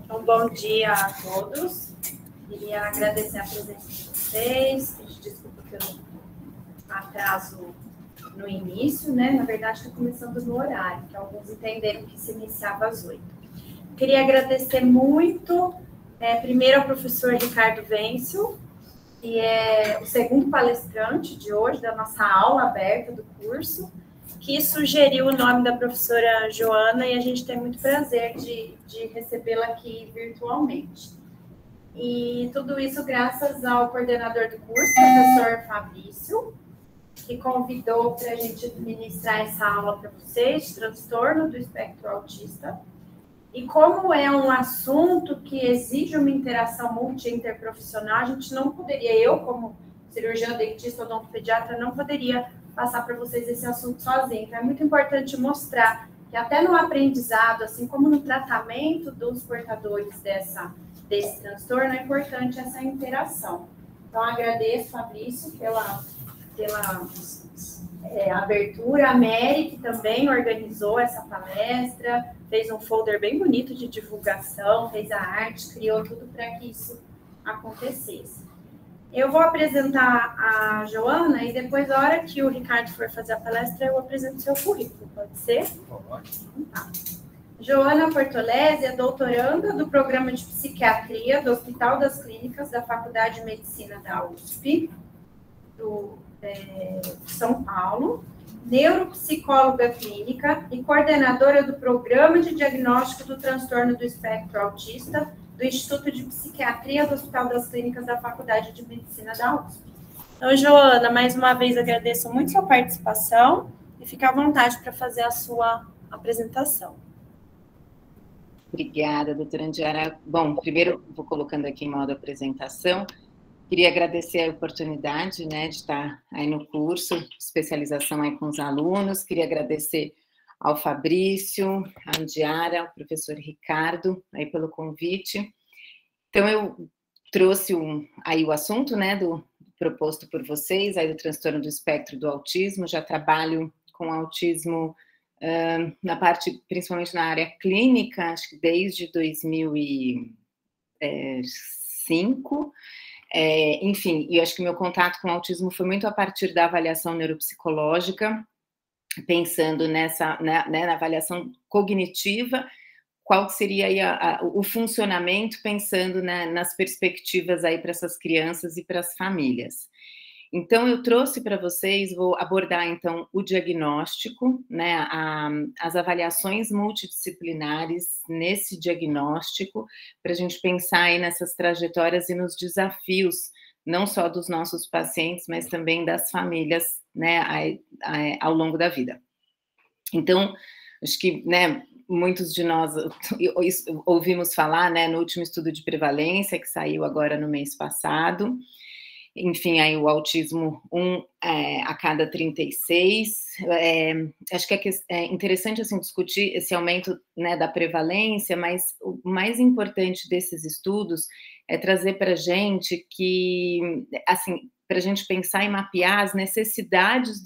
Então, bom dia a todos. Queria agradecer a presença de vocês, pedir desculpa pelo atraso no início, né? Na verdade, está começando no horário, que alguns entenderam que se iniciava às 8. Queria agradecer muito, primeiro ao professor Ricardo Wenzel, que é o segundo palestrante de hoje, da nossa aula aberta do curso, que sugeriu o nome da professora Joana, e a gente tem muito prazer de recebê-la aqui virtualmente. E tudo isso graças ao coordenador do curso, professor Fabrício, que convidou para a gente ministrar essa aula para vocês, de transtorno do espectro autista. E como é um assunto que exige uma interação multi-interprofissional, a gente não poderia, eu como cirurgiã, dentista, odontopediatra, não poderia passar para vocês esse assunto sozinho. Então, é muito importante mostrar que até no aprendizado, assim como no tratamento dos portadores desse transtorno, é importante essa interação. Então, agradeço, Fabrício, pela abertura. A Mary, que também organizou essa palestra, fez um folder bem bonito de divulgação, fez a arte, criou tudo para que isso acontecesse. Eu vou apresentar a Joana e depois, na hora que o Ricardo for fazer a palestra, eu apresento o seu currículo, pode ser? Pode. Tá. Joana Portolesi é doutoranda do Programa de Psiquiatria do Hospital das Clínicas da Faculdade de Medicina da USP, São Paulo, neuropsicóloga clínica e coordenadora do Programa de Diagnóstico do Transtorno do Espectro Autista do Instituto de Psiquiatria do Hospital das Clínicas da Faculdade de Medicina da USP. Então, Joana, mais uma vez agradeço muito sua participação e fica à vontade para fazer a sua apresentação. Obrigada, doutora Andiara. Bom, primeiro vou colocando aqui em modo apresentação. Queria agradecer a oportunidade, né, de estar aí no curso, especialização aí com os alunos. Queria agradecer ao Fabrício, à Andiara, ao professor Ricardo, aí pelo convite. Então, eu trouxe aí o assunto, né, proposto por vocês, aí do transtorno do espectro do autismo. Já trabalho com autismo na parte, principalmente na área clínica, acho que desde 2005. Enfim, e eu acho que meu contato com o autismo foi muito a partir da avaliação neuropsicológica, pensando na avaliação cognitiva, qual seria aí o funcionamento, pensando nas perspectivas aí para essas crianças e para as famílias. Então, eu trouxe para vocês, vou abordar, então, o diagnóstico, né, as avaliações multidisciplinares nesse diagnóstico, para a gente pensar aí nessas trajetórias e nos desafios, não só dos nossos pacientes, mas também das famílias, né, ao longo da vida. Então, acho que, né, muitos de nós ouvimos falar, né, no último estudo de prevalência, que saiu agora no mês passado. Enfim, aí o autismo, a cada 36. Acho que é interessante, assim, discutir esse aumento, né, da prevalência, mas o mais importante desses estudos é trazer para a gente que, assim, para a gente pensar e mapear as necessidades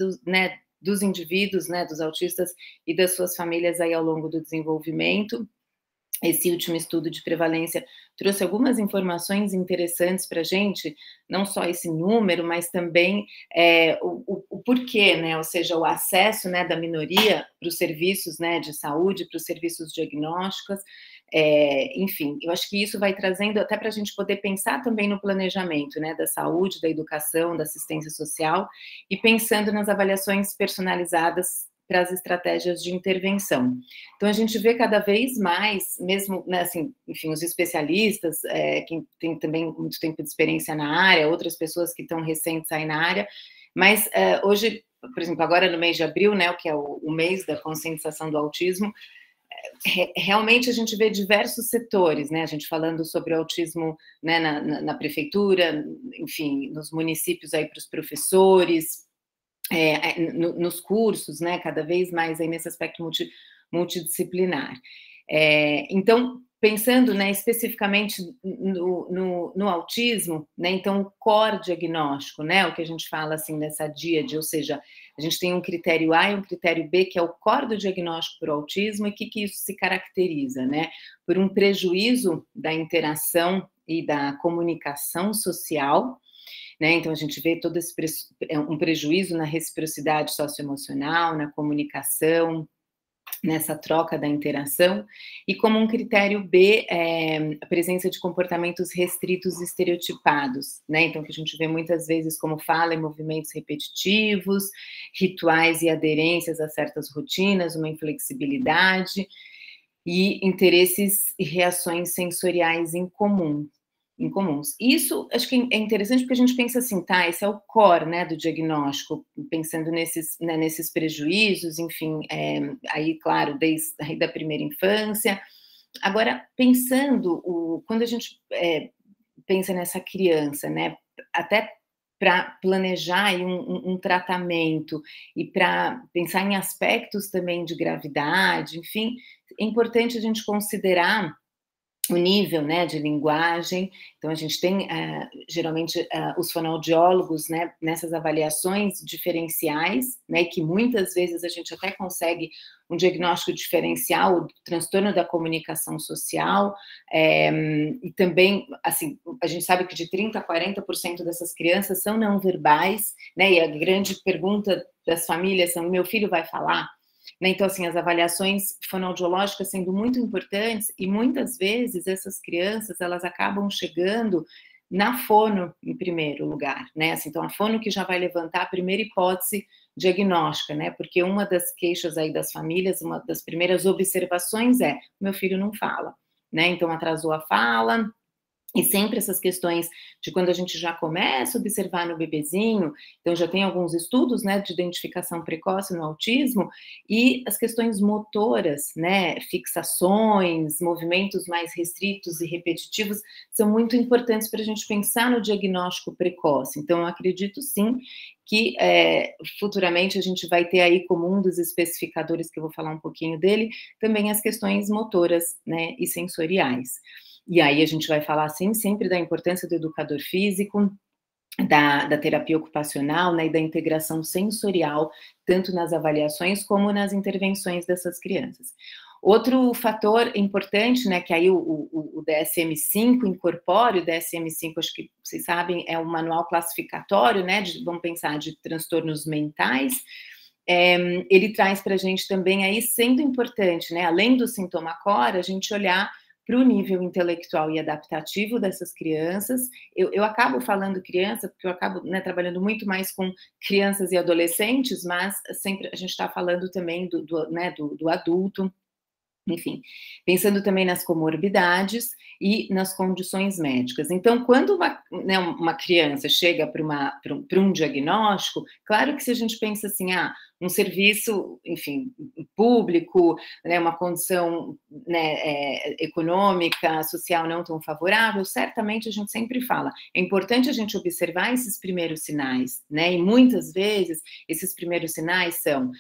dos indivíduos, né, dos autistas e das suas famílias aí ao longo do desenvolvimento. Esse último estudo de prevalência trouxe algumas informações interessantes para a gente, não só esse número, mas também o porquê, né? Ou seja, o acesso, né, da minoria para os serviços, né, de saúde, para os serviços diagnósticos. Enfim, eu acho que isso vai trazendo até para a gente poder pensar também no planejamento, né, da saúde, da educação, da assistência social, e pensando nas avaliações personalizadas para as estratégias de intervenção. Então, a gente vê cada vez mais, mesmo, né, assim, enfim, os especialistas, quem tem também muito tempo de experiência na área, outras pessoas que estão recentes aí na área, mas hoje, por exemplo, agora no mês de abril, né, que é o mês da conscientização do autismo, realmente a gente vê diversos setores, né, a gente falando sobre o autismo, né, na prefeitura, enfim, nos municípios aí para os professores, nos cursos, né, cada vez mais aí nesse aspecto multidisciplinar. Então, pensando, né, especificamente no autismo, né, então o core diagnóstico, né, o que a gente fala assim nessa díade, ou seja, a gente tem um critério A e um critério B, que é o core do diagnóstico para o autismo, e o que isso se caracteriza, né, por um prejuízo da interação e da comunicação social, né, então a gente vê todo esse um prejuízo na reciprocidade socioemocional, na comunicação, nessa troca da interação, e como um critério B, a presença de comportamentos restritos e estereotipados, né, então que a gente vê muitas vezes como fala em movimentos repetitivos, rituais e aderências a certas rotinas, uma inflexibilidade, e interesses e reações sensoriais incomuns. Isso, acho que é interessante porque a gente pensa assim, tá, esse é o core, né, do diagnóstico, pensando nesses prejuízos, enfim, aí, claro, desde aí da primeira infância. Agora, pensando, quando a gente pensa nessa criança, né, até para planejar aí um tratamento e para pensar em aspectos também de gravidade, enfim, é importante a gente considerar o nível, né, de linguagem. Então a gente tem geralmente os fonoaudiólogos, né, nessas avaliações diferenciais, né, que muitas vezes a gente até consegue um diagnóstico diferencial, o transtorno da comunicação social, e também, assim, a gente sabe que de 30% a 40% dessas crianças são não verbais, né, e a grande pergunta das famílias são: meu filho vai falar? Né, então, assim, as avaliações fonoaudiológicas sendo muito importantes, e muitas vezes essas crianças, elas acabam chegando na fono em primeiro lugar, né, assim, então a fono que já vai levantar a primeira hipótese diagnóstica, né, porque uma das queixas aí das famílias, uma das primeiras observações é: meu filho não fala, né, então atrasou a fala. E sempre essas questões de quando a gente já começa a observar no bebezinho, então já tem alguns estudos, né, de identificação precoce no autismo, e as questões motoras, né, fixações, movimentos mais restritos e repetitivos, são muito importantes para a gente pensar no diagnóstico precoce. Então, eu acredito sim que futuramente a gente vai ter aí como um dos especificadores, que eu vou falar um pouquinho dele, também as questões motoras, né, e sensoriais. E aí a gente vai falar, assim, sempre da importância do educador físico, da terapia ocupacional, né, e da integração sensorial, tanto nas avaliações como nas intervenções dessas crianças. Outro fator importante, né, que aí o DSM-5 incorpora, o DSM-5, acho que vocês sabem, é um manual classificatório, né, vamos pensar, de transtornos mentais. Ele traz para a gente também aí, sendo importante, né, além do sintoma core, a gente olhar para o nível intelectual e adaptativo dessas crianças. Eu acabo falando criança, porque eu acabo, né, trabalhando muito mais com crianças e adolescentes, mas sempre a gente está falando também do adulto. Enfim, pensando também nas comorbidades e nas condições médicas. Então, quando uma criança chega para um diagnóstico, claro que se a gente pensa assim, um serviço, enfim, público, né, uma condição, né, econômica, social não tão favorável, certamente a gente sempre fala, é importante a gente observar esses primeiros sinais, né, e muitas vezes esses primeiros sinais são: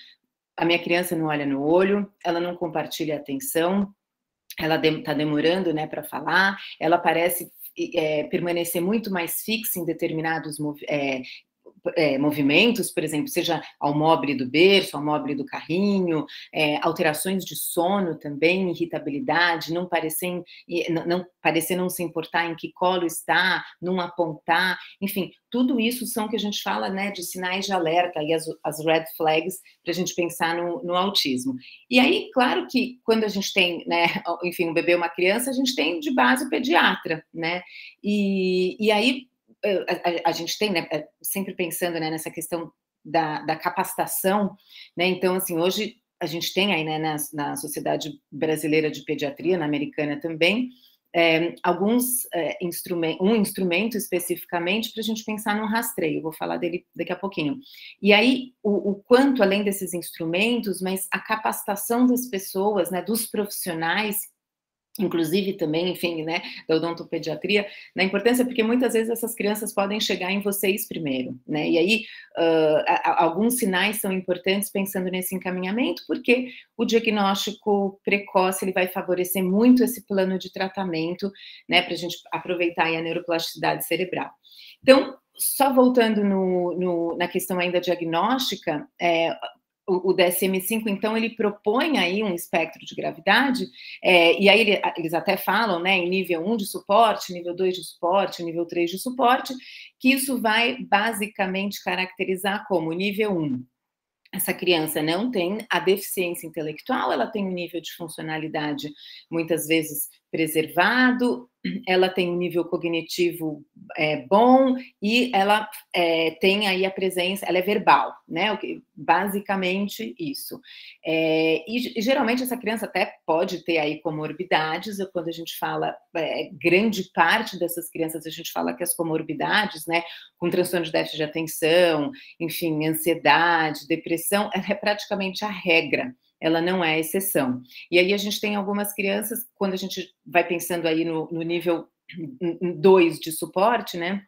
a minha criança não olha no olho, ela não compartilha atenção, ela está demorando, né, para falar, ela parece permanecer muito mais fixa em determinados movimentos, por exemplo, seja ao mobile do berço, ao mobile do carrinho, alterações de sono também, irritabilidade, não parecer não se importar em que colo está, não apontar, enfim, tudo isso são que a gente fala, né, de sinais de alerta e as red flags para a gente pensar no autismo. E aí, claro que quando a gente tem, né, enfim, um bebê ou uma criança, a gente tem de base o pediatra, né, e aí a gente tem, né, sempre pensando, né, nessa questão da capacitação, né, então, assim, hoje a gente tem aí, né, na Sociedade Brasileira de Pediatria, na americana também, um instrumento especificamente para a gente pensar no rastreio, eu vou falar dele daqui a pouquinho. E aí, o quanto, além desses instrumentos, mas a capacitação das pessoas, né, dos profissionais, inclusive também, enfim, né, da odontopediatria, na importância, porque muitas vezes essas crianças podem chegar em vocês primeiro, né, e aí alguns sinais são importantes pensando nesse encaminhamento, porque o diagnóstico precoce, ele vai favorecer muito esse plano de tratamento, né, para a gente aproveitar aí a neuroplasticidade cerebral. Então, só voltando na questão ainda diagnóstica, o DSM-5, então, ele propõe aí um espectro de gravidade, e aí eles até falam, né, em nível 1 de suporte, nível 2 de suporte, nível 3 de suporte, que isso vai basicamente caracterizar como nível 1. Essa criança não tem a deficiência intelectual, ela tem um nível de funcionalidade muitas vezes preservado, ela tem um nível cognitivo bom e ela tem aí a presença, ela é verbal, né? Basicamente isso. E geralmente essa criança até pode ter aí comorbidades, quando a gente fala, grande parte dessas crianças, a gente fala que as comorbidades, né, com transtorno de déficit de atenção, enfim, ansiedade, depressão, é praticamente a regra, ela não é a exceção. E aí a gente tem algumas crianças, quando a gente vai pensando aí no nível 2 de suporte, né,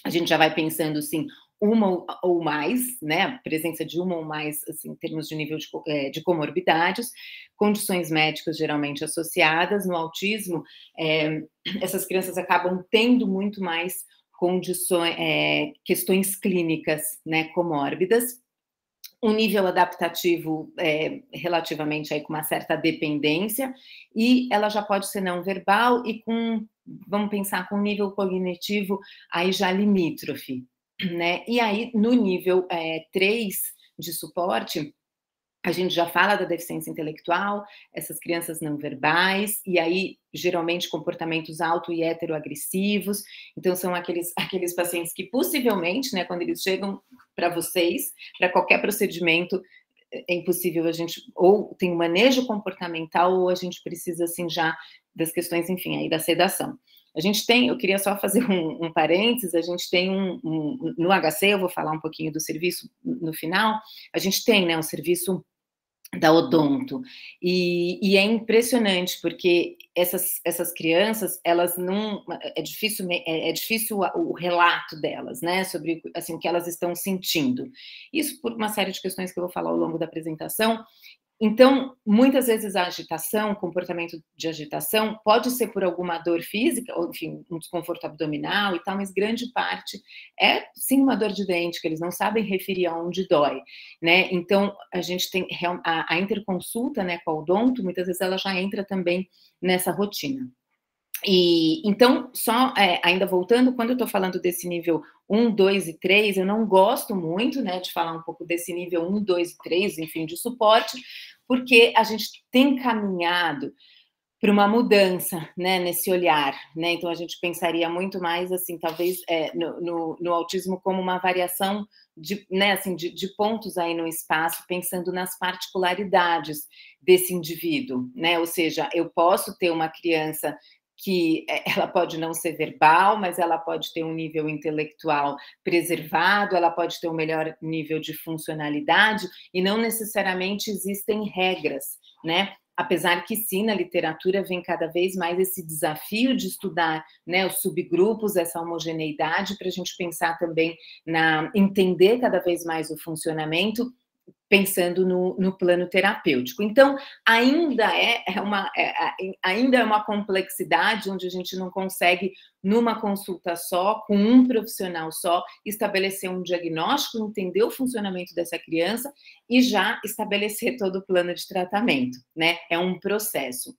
a gente já vai pensando, assim, uma ou mais, né, a presença de uma ou mais, assim, em termos de nível de comorbidades, condições médicas geralmente associadas. No autismo, essas crianças acabam tendo muito mais condições, questões clínicas, né, comórbidas, um nível adaptativo relativamente aí com uma certa dependência, e ela já pode ser não verbal e vamos pensar, com um nível cognitivo aí já limítrofe, né? E aí, no nível 3 de suporte, a gente já fala da deficiência intelectual, essas crianças não verbais, e aí, geralmente, comportamentos auto e heteroagressivos. Então, são aqueles pacientes que, possivelmente, né, quando eles chegam para vocês, para qualquer procedimento, é impossível a gente, ou tem um manejo comportamental, ou a gente precisa, assim, já das questões, enfim, aí da sedação. A gente tem, eu queria só fazer um parênteses, a gente tem no HC, eu vou falar um pouquinho do serviço no final, a gente tem, né, um serviço da odonto, e é impressionante, porque essas crianças, elas não, é difícil o relato delas, né, sobre, assim, o que elas estão sentindo, isso por uma série de questões que eu vou falar ao longo da apresentação. Então, muitas vezes a agitação, comportamento de agitação, pode ser por alguma dor física, ou enfim, um desconforto abdominal e tal, mas grande parte é sim uma dor de dente, que eles não sabem referir aonde dói, né? Então, a gente tem a interconsulta, né, com a odonto, muitas vezes ela já entra também nessa rotina. E então, só ainda voltando, quando eu estou falando desse nível 1, 2 e 3, eu não gosto muito, né, de falar um pouco desse nível 1, 2 e 3, enfim, de suporte, porque a gente tem caminhado para uma mudança, né, nesse olhar, né, então a gente pensaria muito mais, assim, talvez no autismo como uma variação né, assim, de pontos aí no espaço, pensando nas particularidades desse indivíduo, né, ou seja, eu posso ter uma criança que ela pode não ser verbal, mas ela pode ter um nível intelectual preservado, ela pode ter um melhor nível de funcionalidade, e não necessariamente existem regras, né? Apesar que sim, na literatura vem cada vez mais esse desafio de estudar, né, os subgrupos, essa homogeneidade, para a gente pensar também entender cada vez mais o funcionamento, pensando no plano terapêutico. Então, ainda é uma complexidade onde a gente não consegue, numa consulta só, com um profissional só, estabelecer um diagnóstico, entender o funcionamento dessa criança e já estabelecer todo o plano de tratamento, né? É um processo.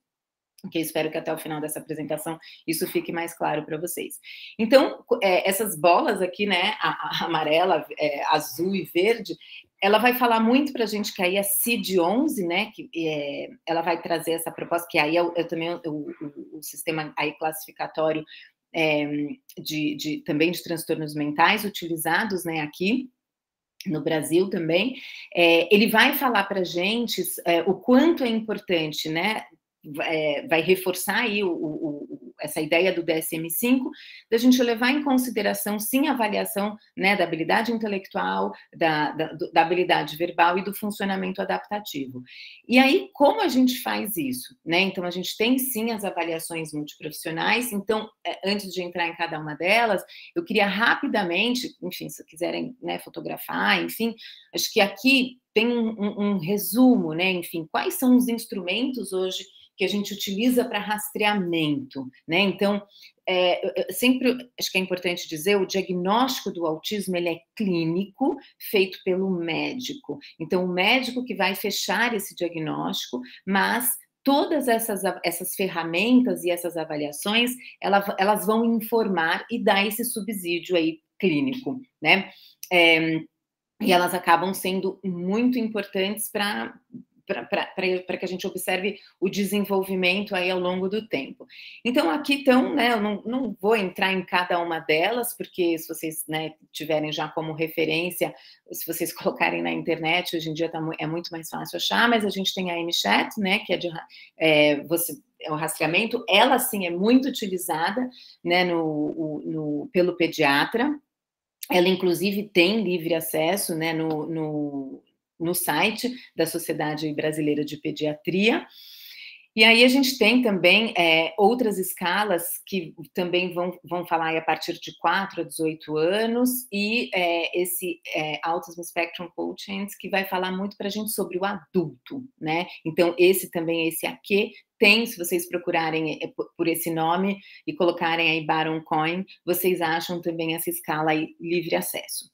Okay, espero que até o final dessa apresentação isso fique mais claro para vocês. Então, essas bolas aqui, né, a amarela, azul e verde, ela vai falar muito para a gente que aí a CID-11, né, que ela vai trazer essa proposta, que aí também o sistema aí classificatório também de transtornos mentais utilizados, né, aqui no Brasil também, ele vai falar para a gente o quanto é importante, né, vai reforçar aí essa ideia do DSM-5, da gente levar em consideração, sim, a avaliação, né, da habilidade intelectual, da habilidade verbal e do funcionamento adaptativo. E aí, como a gente faz isso? Né? Então, a gente tem, sim, as avaliações multiprofissionais. Então, antes de entrar em cada uma delas, eu queria rapidamente, enfim, se quiserem, né, fotografar, enfim, acho que aqui tem um resumo, né? Enfim, quais são os instrumentos hoje que a gente utiliza para rastreamento, né? Então, sempre acho que é importante dizer, o diagnóstico do autismo, ele é clínico, feito pelo médico. Então, o médico que vai fechar esse diagnóstico, mas todas essas ferramentas e essas avaliações, elas vão informar e dar esse subsídio aí clínico, né? E elas acabam sendo muito importantes para que a gente observe o desenvolvimento aí ao longo do tempo. Então, aqui estão, né, eu não vou entrar em cada uma delas, porque se vocês, né, tiverem já como referência, se vocês colocarem na internet, hoje em dia é muito mais fácil achar, mas a gente tem a MChat, né, que é o rastreamento, ela, sim, é muito utilizada, né, pelo pediatra. Ela, inclusive, tem livre acesso, né, no site da Sociedade Brasileira de Pediatria. E aí a gente tem também outras escalas que também vão falar a partir de 4 a 18 anos, e esse Autism Spectrum Quotient, que vai falar muito para a gente sobre o adulto, né? Então, esse AQ tem, se vocês procurarem por esse nome e colocarem aí Baron Cohen, vocês acham também essa escala aí, livre acesso.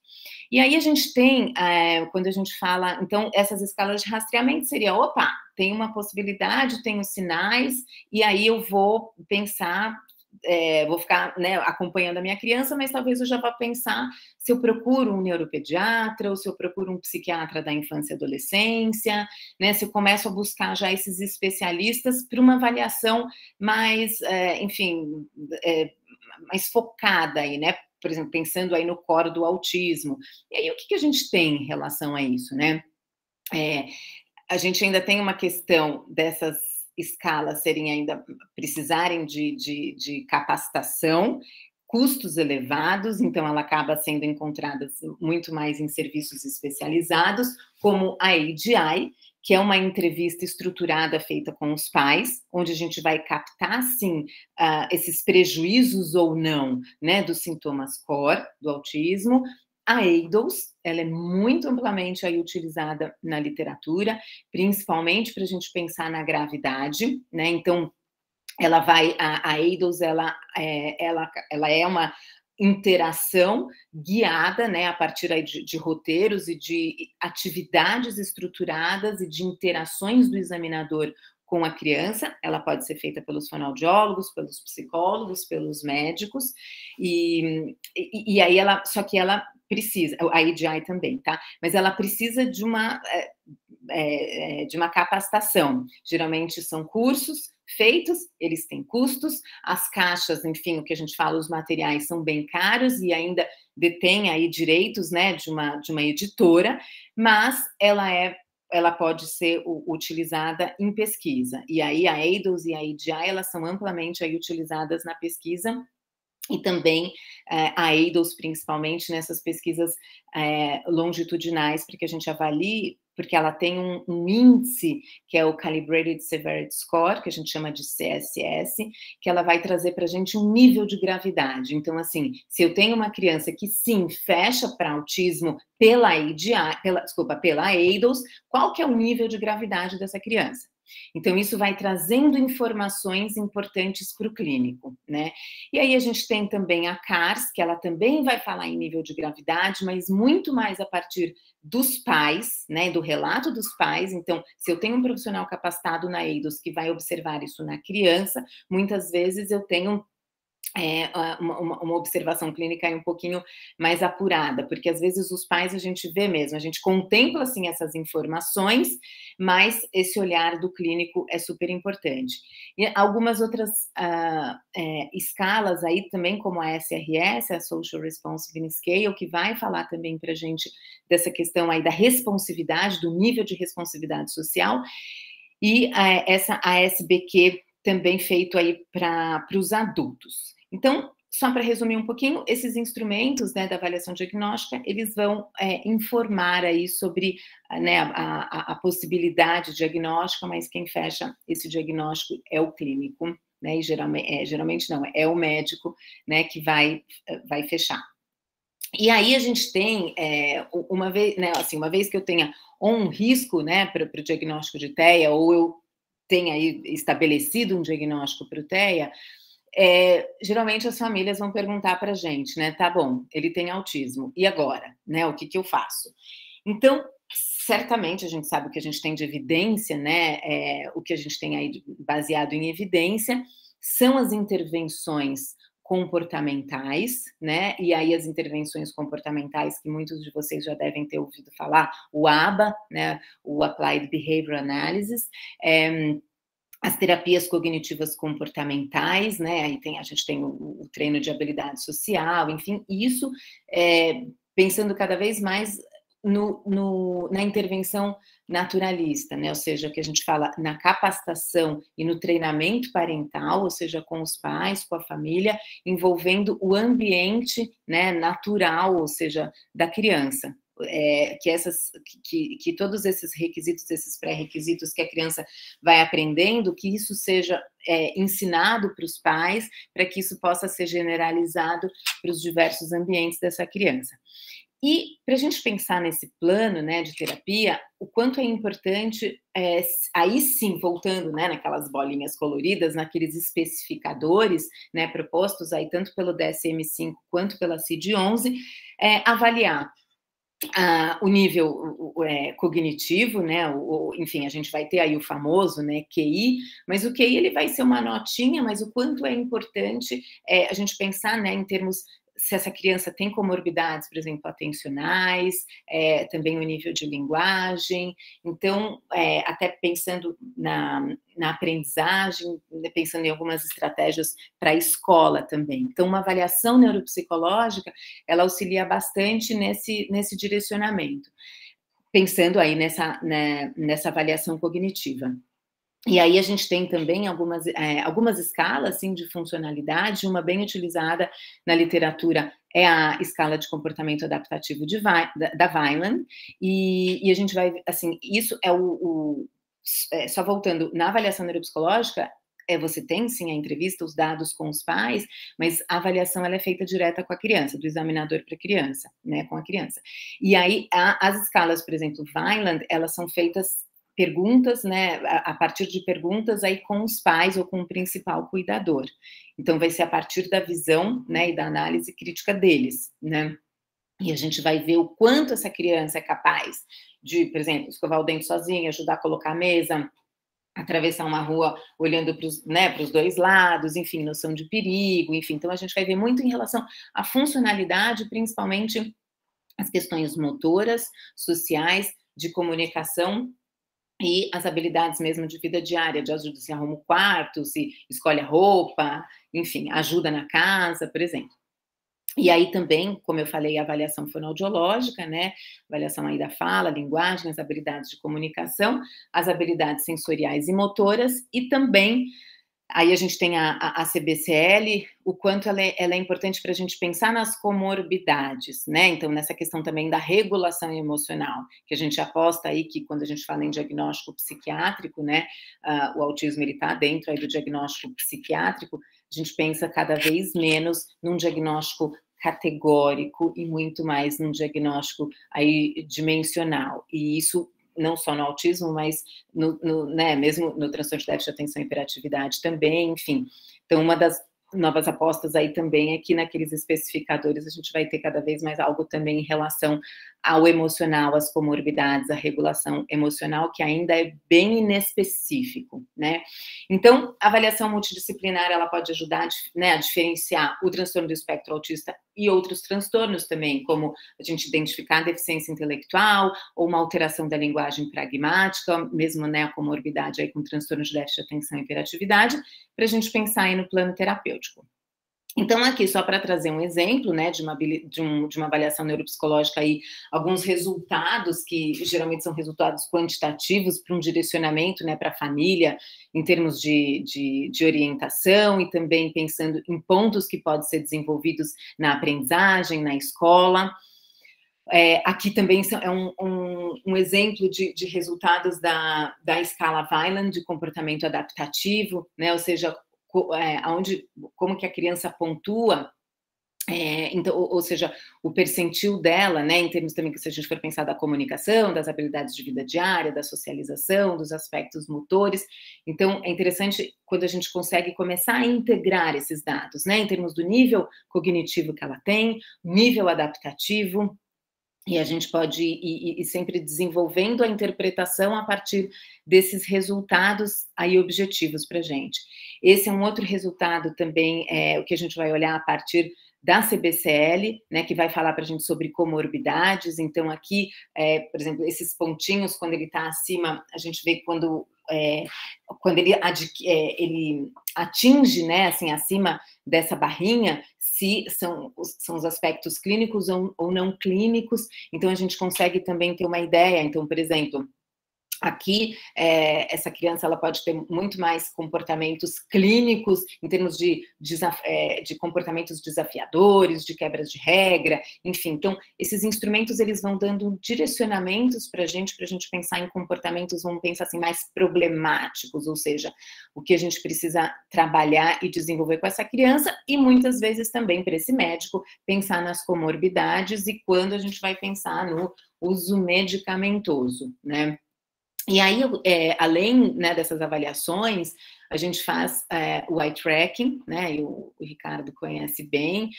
E aí a gente tem, quando a gente fala, então, essas escalas de rastreamento seria, opa, tem uma possibilidade, tem os sinais, e aí eu vou pensar, vou ficar, né, acompanhando a minha criança, mas talvez eu já vá pensar se eu procuro um neuropediatra, ou se eu procuro um psiquiatra da infância e adolescência, né, se eu começo a buscar já esses especialistas para uma avaliação mais, enfim, mais focada aí, né? Por exemplo, pensando aí no core do autismo. E aí, o que a gente tem em relação a isso, né? A gente ainda tem uma questão dessas escalas precisarem de capacitação, custos elevados, então ela acaba sendo encontrada muito mais em serviços especializados, como a ADI, que é uma entrevista estruturada feita com os pais, onde a gente vai captar, sim, esses prejuízos ou não, né, dos sintomas core do autismo. A ADLS, ela é muito amplamente aí utilizada na literatura, principalmente para a gente pensar na gravidade, né? Então, a ADLS, ela é uma interação guiada, né, a partir aí de roteiros e de atividades estruturadas e de interações do examinador com a criança. Ela pode ser feita pelos fonoaudiólogos, pelos psicólogos, pelos médicos, e aí só que ela precisa, a EDI também, tá? Mas ela precisa de uma capacitação. Geralmente são cursos feitos, eles têm custos, as caixas, enfim, o que a gente fala, os materiais são bem caros e ainda detém aí direitos, né, de uma editora, mas ela pode ser utilizada em pesquisa. E aí a ADLS e a EDI, elas são amplamente aí utilizadas na pesquisa, e também a ADLS, principalmente nessas pesquisas longitudinais, para que a gente avalie, porque ela tem um índice, que é o Calibrated Severity Score, que a gente chama de CSS, que ela vai trazer para a gente um nível de gravidade. Então, assim, se eu tenho uma criança que, sim, fecha para autismo pela ADLS, qual que é o nível de gravidade dessa criança? Então, isso vai trazendo informações importantes para o clínico, né? E aí a gente tem também a CARS, que ela também vai falar em nível de gravidade, mas muito mais a partir dos pais, né? Do relato dos pais. Então, se eu tenho um profissional capacitado na ADLS que vai observar isso na criança, muitas vezes eu tenho uma observação clínica um pouquinho mais apurada, porque às vezes os pais a gente vê mesmo, a gente contempla assim essas informações, mas esse olhar do clínico é super importante. E algumas outras escalas aí também, como a SRS, a Social Responsiveness Scale, que vai falar também para a gente dessa questão aí da responsividade, do nível de responsividade social, e essa ASBQ também feito aí para os adultos. Então, só para resumir um pouquinho, esses instrumentos, né, da avaliação diagnóstica, eles vão informar aí sobre, né, a possibilidade diagnóstica, mas quem fecha esse diagnóstico é o clínico, né, e geralmente não, é o médico, né, que vai fechar. E aí a gente tem, uma vez, né, assim, uma vez que eu tenha um risco, né, para o diagnóstico de TEA, ou eu tenha aí estabelecido um diagnóstico para o TEA, geralmente as famílias vão perguntar para a gente, né, tá bom, ele tem autismo, e agora, né, o que eu faço? Então, certamente a gente sabe o que a gente tem de evidência, né, o que a gente tem aí baseado em evidência, são as intervenções comportamentais, né, e aí as intervenções comportamentais que muitos de vocês já devem ter ouvido falar, o ABA, né, o Applied Behavior Analysis, as terapias cognitivas comportamentais, né? Aí a gente tem o treino de habilidade social, enfim, isso pensando cada vez mais na intervenção naturalista, né? Ou seja, que a gente fala na capacitação e no treinamento parental, ou seja, com os pais, com a família, envolvendo o ambiente, né, natural, ou seja, da criança. Que todos esses requisitos, esses pré-requisitos que a criança vai aprendendo, que isso seja ensinado para os pais, para que isso possa ser generalizado para os diversos ambientes dessa criança. E para a gente pensar nesse plano, né, de terapia, o quanto é importante, aí sim, voltando, né, naquelas bolinhas coloridas, naqueles especificadores, né, propostos aí tanto pelo DSM-5 quanto pela CID-11, avaliar o nível cognitivo, né, enfim, a gente vai ter aí o famoso, né, QI, mas o QI ele vai ser uma notinha, mas o quanto é importante a gente pensar, né, em termos se essa criança tem comorbidades, por exemplo, atencionais, também o nível de linguagem, então, até pensando na aprendizagem, pensando em algumas estratégias para a escola também. Então, uma avaliação neuropsicológica, ela auxilia bastante nesse direcionamento, pensando aí nessa avaliação cognitiva. E aí a gente tem também algumas escalas assim, de funcionalidade, uma bem utilizada na literatura é a escala de comportamento adaptativo da Vineland, e a gente vai, assim, isso é só voltando, na avaliação neuropsicológica, você tem sim a entrevista, os dados com os pais, mas a avaliação ela é feita direta com a criança, do examinador para a criança, né, com a criança. E aí as escalas, por exemplo, Vineland, elas são feitas perguntas, né, a partir de perguntas aí com os pais ou com o principal cuidador. Então, vai ser a partir da visão, né, e da análise crítica deles, né, e a gente vai ver o quanto essa criança é capaz de, por exemplo, escovar o dente sozinha, ajudar a colocar a mesa, atravessar uma rua olhando para os, né, para os dois lados, enfim, noção de perigo, enfim. Então, a gente vai ver muito em relação à funcionalidade, principalmente as questões motoras, sociais, de comunicação, e as habilidades mesmo de vida diária, de ajuda, se arruma o quarto, se escolhe a roupa, enfim, ajuda na casa, por exemplo. E aí também, como eu falei, a avaliação fonoaudiológica, né, avaliação aí da fala, linguagem, as habilidades de comunicação, as habilidades sensoriais e motoras, e também aí a gente tem a CBCL, o quanto ela é importante para a gente pensar nas comorbidades, né? Então, nessa questão também da regulação emocional, que a gente aposta aí que quando a gente fala em diagnóstico psiquiátrico, né, o autismo ele está dentro aí do diagnóstico psiquiátrico, a gente pensa cada vez menos num diagnóstico categórico e muito mais num diagnóstico aí dimensional. E isso não só no autismo, mas né, mesmo no transtorno de déficit de atenção e hiperatividade também, enfim. Então, uma das novas apostas aí também é que naqueles especificadores a gente vai ter cada vez mais algo também em relação ao emocional, às comorbidades, à regulação emocional, que ainda é bem inespecífico, né? Então, a avaliação multidisciplinar, ela pode ajudar, né, a diferenciar o transtorno do espectro autista e outros transtornos também, como a gente identificar a deficiência intelectual ou uma alteração da linguagem pragmática, mesmo, né, a comorbidade aí com transtorno de déficit de atenção e hiperatividade, para a gente pensar aí no plano terapêutico. Então, aqui, só para trazer um exemplo, né, de uma avaliação neuropsicológica, aí, alguns resultados que geralmente são resultados quantitativos para um direcionamento, né, para a família, em termos de orientação, e também pensando em pontos que podem ser desenvolvidos na aprendizagem, na escola. Aqui também é um exemplo de resultados da escala Vineland de comportamento adaptativo, né, ou seja, como que a criança pontua, então, ou seja, o percentil dela, né, em termos também que se a gente for pensar da comunicação, das habilidades de vida diária, da socialização, dos aspectos motores. Então, é interessante quando a gente consegue começar a integrar esses dados, né, em termos do nível cognitivo que ela tem, nível adaptativo, e a gente pode ir sempre desenvolvendo a interpretação a partir desses resultados aí objetivos para a gente. Esse é um outro resultado também, o que a gente vai olhar a partir da CBCL, né, que vai falar para a gente sobre comorbidades. Então, aqui, por exemplo, esses pontinhos, quando ele está acima, a gente vê quando ele atinge, né, assim, acima dessa barrinha, se são os aspectos clínicos ou não clínicos. Então, a gente consegue também ter uma ideia. Então, por exemplo, aqui, essa criança ela pode ter muito mais comportamentos clínicos, em termos de comportamentos desafiadores, de quebras de regra, enfim. Então, esses instrumentos, eles vão dando direcionamentos para a gente pensar em comportamentos, vamos pensar assim, mais problemáticos, ou seja, o que a gente precisa trabalhar e desenvolver com essa criança, e muitas vezes também para esse médico pensar nas comorbidades e quando a gente vai pensar no uso medicamentoso, né? E aí, além, né, dessas avaliações, a gente faz o eye tracking, né, e o Ricardo conhece bem,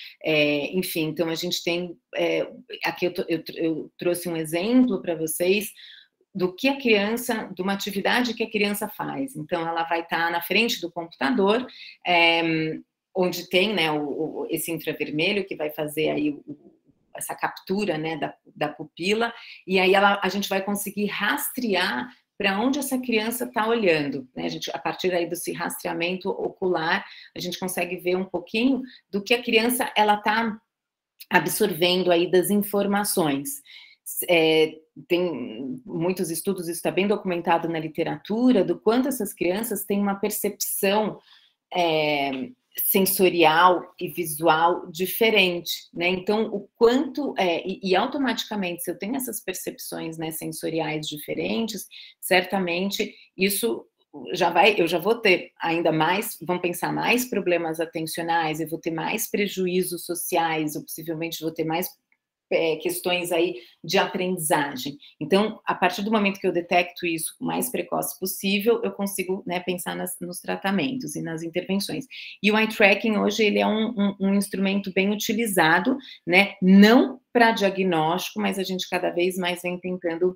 enfim, então a gente tem, aqui eu trouxe um exemplo para vocês do que a criança, de uma atividade que a criança faz. Então, ela vai estar na frente do computador, onde tem, né, esse infravermelho que vai fazer aí essa captura, né, da pupila, e aí a gente vai conseguir rastrear para onde essa criança está olhando, né? A partir aí desse rastreamento ocular, a gente consegue ver um pouquinho do que a criança ela está absorvendo aí das informações. Tem muitos estudos, isso está bem documentado na literatura, do quanto essas crianças têm uma percepção sensorial e visual diferente, né? Então, o quanto e automaticamente, se eu tenho essas percepções, né, sensoriais diferentes, certamente isso eu já vou ter ainda mais, vamos pensar, mais problemas atencionais, eu vou ter mais prejuízos sociais, ou possivelmente vou ter mais questões aí de aprendizagem. Então, a partir do momento que eu detecto isso o mais precoce possível, eu consigo, né, pensar nos tratamentos e nas intervenções. E o eye tracking hoje ele é um instrumento bem utilizado, né, não para diagnóstico, mas a gente cada vez mais vem tentando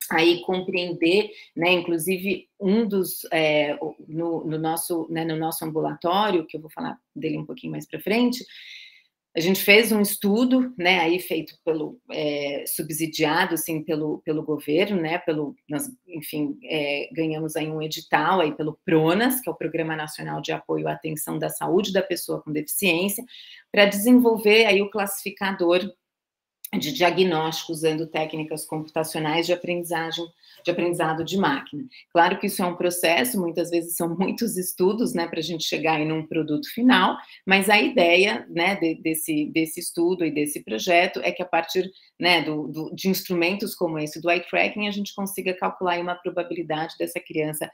aí compreender, né, inclusive no nosso ambulatório, que eu vou falar dele um pouquinho mais para frente, a gente fez um estudo, né, aí feito subsidiado, assim, pelo governo, né, enfim, ganhamos aí um edital aí pelo PRONAS, que é o Programa Nacional de Apoio à Atenção da Saúde da Pessoa com Deficiência, para desenvolver aí o classificador de diagnóstico usando técnicas computacionais de aprendizado de máquina. Claro que isso é um processo, muitas vezes são muitos estudos, né, para a gente chegar em um produto final, mas a ideia, né, desse estudo e desse projeto é que a partir, né, de instrumentos como esse do eye tracking, a gente consiga calcular aí uma probabilidade dessa criança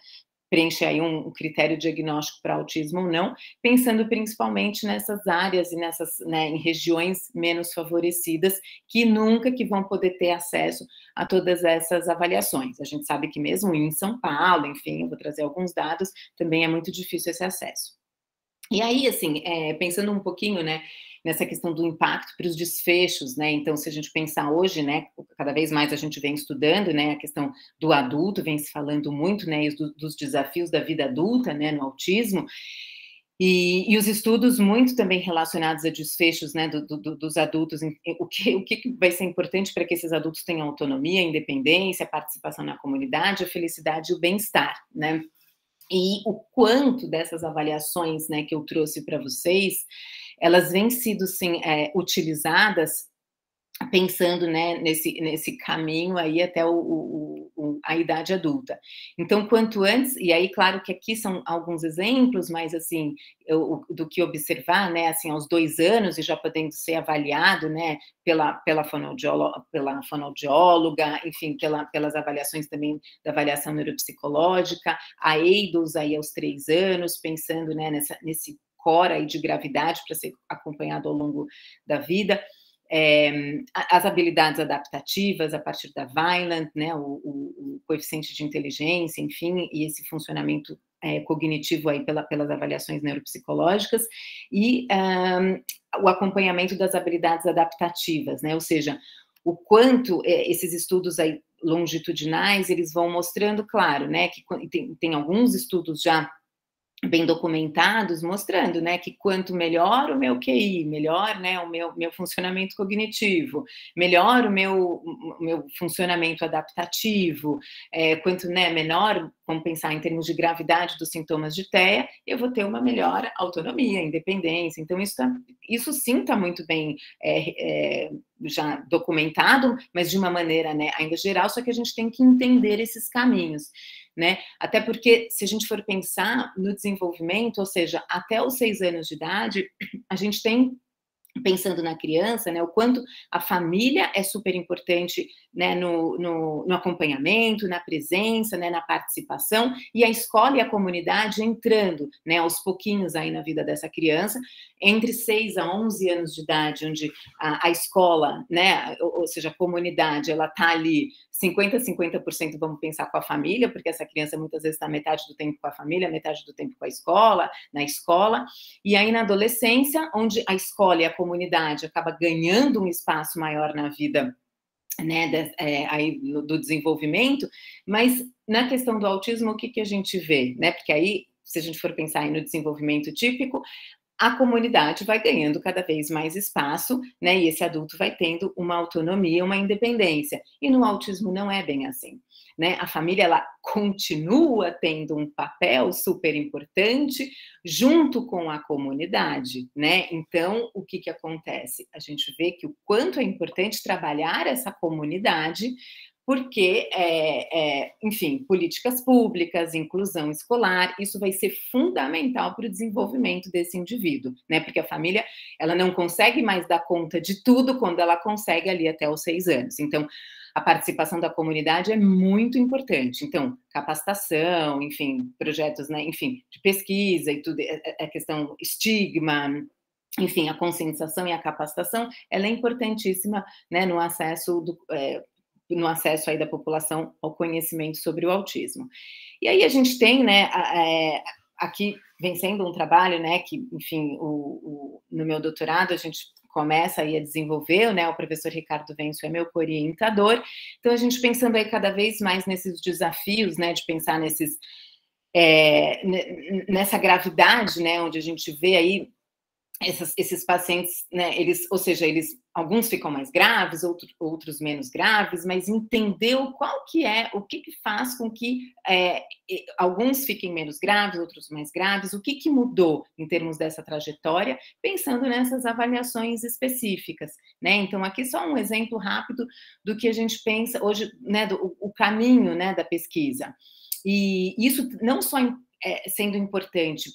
preencher aí um critério diagnóstico para autismo ou não, pensando principalmente nessas áreas e né, em regiões menos favorecidas, que nunca vão poder ter acesso a todas essas avaliações. A gente sabe que mesmo em São Paulo, enfim, eu vou trazer alguns dados, também é muito difícil esse acesso. E aí, assim, pensando um pouquinho, né, nessa questão do impacto para os desfechos, né, então se a gente pensar hoje, né, cada vez mais a gente vem estudando, né, a questão do adulto, vem se falando muito, né, dos desafios da vida adulta, né, no autismo, e os estudos muito também relacionados a desfechos, né, dos adultos, o que vai ser importante para que esses adultos tenham autonomia, independência, participação na comunidade, a felicidade e o bem-estar, né, e o quanto dessas avaliações, né, que eu trouxe para vocês, elas vêm sido, sim, utilizadas pensando, né, nesse caminho aí até a idade adulta. Então, quanto antes, e aí, claro que aqui são alguns exemplos, mas assim, do que observar, né, assim, aos 2 anos e já podendo ser avaliado, né, pela fonoaudióloga, enfim, pelas avaliações também da avaliação neuropsicológica, a EIDOS aí aos 3 anos, pensando, né, nesse core aí de gravidade para ser acompanhado ao longo da vida. As habilidades adaptativas a partir da Vineland, né, o coeficiente de inteligência, enfim, e esse funcionamento cognitivo aí pelas avaliações neuropsicológicas, e o acompanhamento das habilidades adaptativas, né, ou seja, o quanto esses estudos aí longitudinais, eles vão mostrando, claro, né, que tem alguns estudos já bem documentados, mostrando, né, que quanto melhor o meu QI, melhor, né, o meu funcionamento cognitivo, melhor o meu funcionamento adaptativo, quanto, né, menor, vamos pensar em termos de gravidade dos sintomas de TEA, eu vou ter uma melhor autonomia, independência. Então, isso sim está muito bem já documentado, mas de uma maneira, né, ainda geral, só que a gente tem que entender esses caminhos, né? Até porque, se a gente for pensar no desenvolvimento, ou seja, até os 6 anos de idade, a gente tem, pensando na criança, né, o quanto a família é super importante, né, no acompanhamento, na presença, né, na participação, e a escola e a comunidade entrando, né, aos pouquinhos aí na vida dessa criança, entre 6 a 11 anos de idade, onde a escola, né, ou seja, a comunidade, ela está ali 50% vamos pensar com a família, porque essa criança muitas vezes está metade do tempo com a família, metade do tempo com a escola, na escola, e aí na adolescência, onde a escola e a comunidade acaba ganhando um espaço maior na vida, né, aí do desenvolvimento, mas na questão do autismo, o que a gente vê, né, porque aí, se a gente for pensar aí no desenvolvimento típico, a comunidade vai ganhando cada vez mais espaço, né, e esse adulto vai tendo uma autonomia, uma independência. E no autismo não é bem assim, né? A família, ela continua tendo um papel super importante junto com a comunidade, né? Então, o que acontece? A gente vê que o quanto é importante trabalhar essa comunidade, porque, enfim, políticas públicas, inclusão escolar, isso vai ser fundamental para o desenvolvimento desse indivíduo, né? Porque a família, ela não consegue mais dar conta de tudo quando ela consegue ali até os 6 anos. Então, a participação da comunidade é muito importante. Então, capacitação, enfim, projetos, né, enfim, de pesquisa e tudo, a questão estigma, enfim, a conscientização e a capacitação, ela é importantíssima, né, no acesso aí da população ao conhecimento sobre o autismo. E aí a gente tem, né, aqui vem sendo um trabalho, né, que, enfim, no meu doutorado a gente começa aí a desenvolver, né, o professor Ricardo Vencio é meu orientador, então a gente pensando aí cada vez mais nesses desafios, né, de pensar nessa gravidade, né, onde a gente vê aí esses pacientes, né, alguns ficam mais graves, outros menos graves, mas entender o que faz com que alguns fiquem menos graves, outros mais graves, o que mudou em termos dessa trajetória, pensando nessas avaliações específicas, né? Então, aqui só um exemplo rápido do que a gente pensa hoje, né, o caminho, né, da pesquisa. E isso não só sendo importante,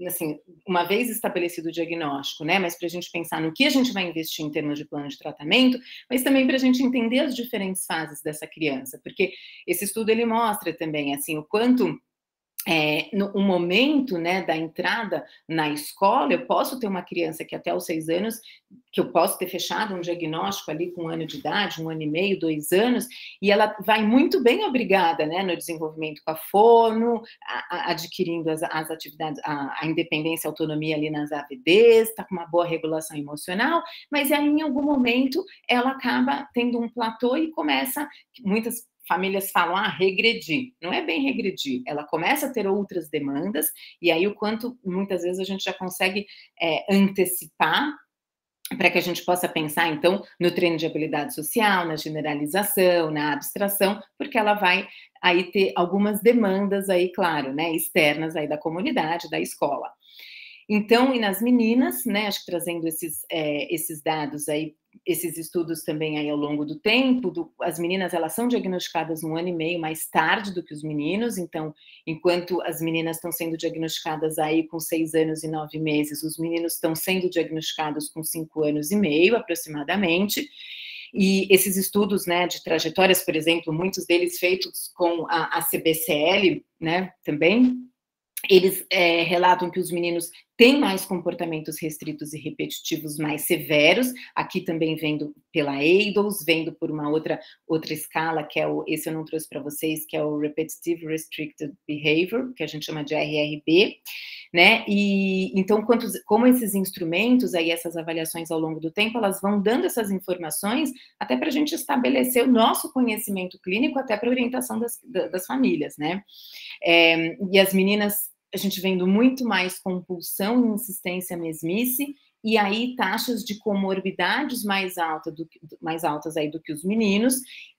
assim, uma vez estabelecido o diagnóstico, né, mas para a gente pensar no que a gente vai investir em termos de plano de tratamento, mas também para a gente entender as diferentes fases dessa criança, porque esse estudo ele mostra também, assim, o quanto no momento, né, da entrada na escola, eu posso ter uma criança que até os 6 anos, que eu posso ter fechado um diagnóstico ali com 1 ano de idade, 1 ano e meio, 2 anos, e ela vai muito bem obrigada, né, no desenvolvimento com a fono, adquirindo as atividades, a independência, a autonomia ali nas AVDs, está com uma boa regulação emocional, mas aí em algum momento ela acaba tendo um platô e começa, muitas famílias falam, regredir. Não é bem regredir, ela começa a ter outras demandas, e aí o quanto, muitas vezes, a gente já consegue antecipar para que a gente possa pensar, então, no treino de habilidade social, na generalização, na abstração, porque ela vai aí ter algumas demandas aí, claro, né, externas aí da comunidade, da escola. Então, e nas meninas, né, acho que trazendo esses dados aí, esses estudos também aí ao longo do tempo, as meninas, elas são diagnosticadas 1 ano e meio mais tarde do que os meninos, então, enquanto as meninas estão sendo diagnosticadas aí com 6 anos e 9 meses, os meninos estão sendo diagnosticados com 5 anos e meio, aproximadamente. E esses estudos, né, de trajetórias, por exemplo, muitos deles feitos com a CBCL, né, também, eles relatam que os meninos têm mais comportamentos restritos e repetitivos mais severos, aqui também vendo pela ADLS, vendo por uma outra escala, que é esse eu não trouxe para vocês, que é o Repetitive Restricted Behavior, que a gente chama de RRB, né, e então, como esses instrumentos, aí essas avaliações ao longo do tempo, elas vão dando essas informações até para a gente estabelecer o nosso conhecimento clínico, até para orientação das famílias, né, e as meninas, a gente vendo muito mais compulsão e insistência mesmice, e aí taxas de comorbidades mais altas aí do que os meninos,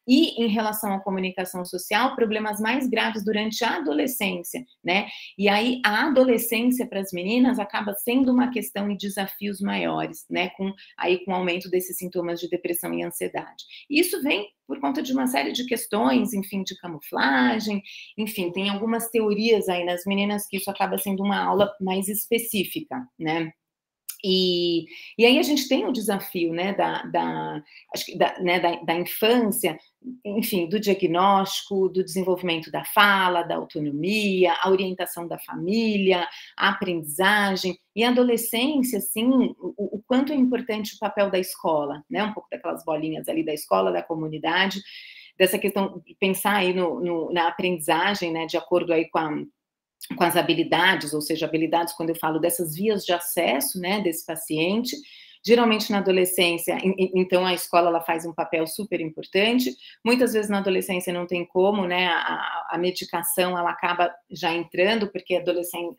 e em relação à comunicação social, problemas mais graves durante a adolescência, né? E aí a adolescência para as meninas acaba sendo uma questão e desafios maiores, né? Com o aumento desses sintomas de depressão e ansiedade. E isso vem por conta de uma série de questões, enfim, de camuflagem, enfim, tem algumas teorias aí nas meninas que isso acaba sendo uma aula mais específica, né? E aí a gente tem o desafio, né, da infância, enfim, do diagnóstico, do desenvolvimento da fala, da autonomia, a orientação da família, a aprendizagem, e a adolescência, assim, o quanto é importante o papel da escola, né, um pouco daquelas bolinhas ali da escola, da comunidade, dessa questão de pensar aí na aprendizagem, né, de acordo aí com as habilidades, ou seja, habilidades quando eu falo dessas vias de acesso, né, desse paciente, geralmente na adolescência, então a escola ela faz um papel super importante, muitas vezes na adolescência não tem como, né, a medicação ela acaba já entrando, porque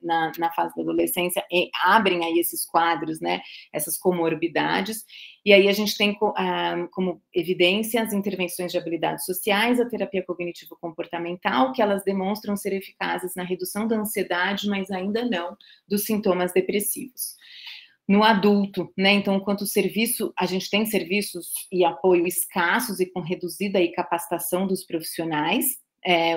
na fase da adolescência abrem aí esses quadros, né, essas comorbidades, e aí a gente tem como evidência as intervenções de habilidades sociais, a terapia cognitivo-comportamental, que elas demonstram ser eficazes na redução da ansiedade, mas ainda não dos sintomas depressivos. No adulto, né, então, enquanto a gente tem serviços e apoio escassos e com reduzida aí capacitação dos profissionais,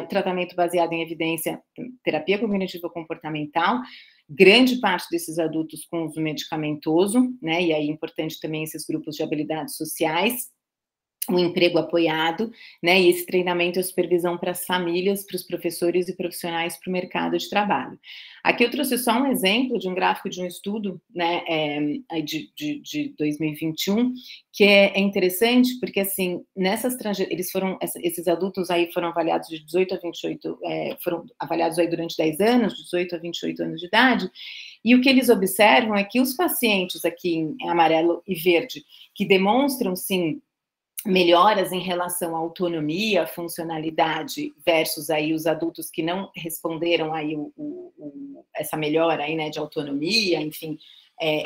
o tratamento baseado em evidência, terapia cognitivo-comportamental, grande parte desses adultos com uso medicamentoso, né, e aí é importante também esses grupos de habilidades sociais, o emprego apoiado, né, e esse treinamento e a supervisão para as famílias, para os professores e profissionais para o mercado de trabalho. Aqui eu trouxe só um exemplo de um gráfico de um estudo, né, de 2021, que é interessante, porque, assim, esses adultos aí foram avaliados de 18 a 28, foram avaliados aí durante 10 anos, 18 a 28 anos de idade, e o que eles observam é que os pacientes aqui em amarelo e verde, que demonstram, sim, melhoras em relação à autonomia, funcionalidade, versus aí os adultos que não responderam aí essa melhora aí, né, de autonomia, enfim,